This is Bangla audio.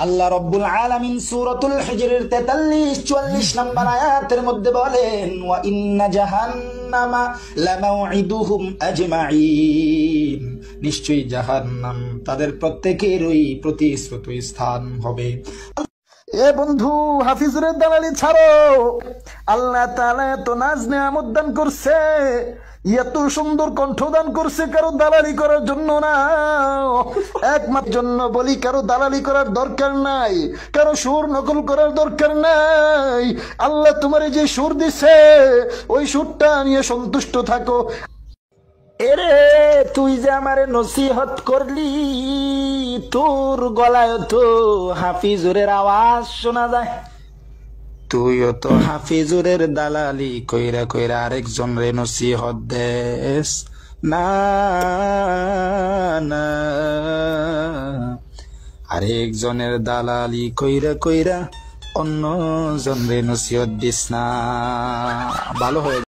আল্লাহ রব্বুল আলামিন সূরাতুল হিজরের 43-44 নম্বর আয়াতের মধ্যে বলেন, ওয়া ইন্না জাহান্নামা লামাউইদুহুম আজমাইন, নিশ্চয়ই জাহান্নাম তাদের প্রত্যেকেরই প্রতিশ্রুত স্থান হবে। এ বন্ধু, হাফিজুরের দালালি ছাড়ো। আল্লাহ তাআলা এত নাজ নেয়ামত দান করছে, এত সুন্দর কণ্ঠ দান করছে, কারো দালালি করার জন্য না, একমাত্র জন্য বলি। কারো দালালি করার দরকার নাই, কারো সুর নকল করার দরকার নাই। আল্লাহ তোমার যে সুর দিছে ওই সুরটা নিয়ে সন্তুষ্ট থাকো। এরে তুই যে আমারে নসিহত করলি, তোর গলায় তো হাফিজুরের আওয়াজ শোনা যায়। তুইও তো হাফিজুরের দালালি কইরা কইরা আরেকজন রে নসিহত দেস না, না আরেকজনের দালালি কইরা কইরা অন্য জন রে নসিহত দিস না। ভালো হয়ে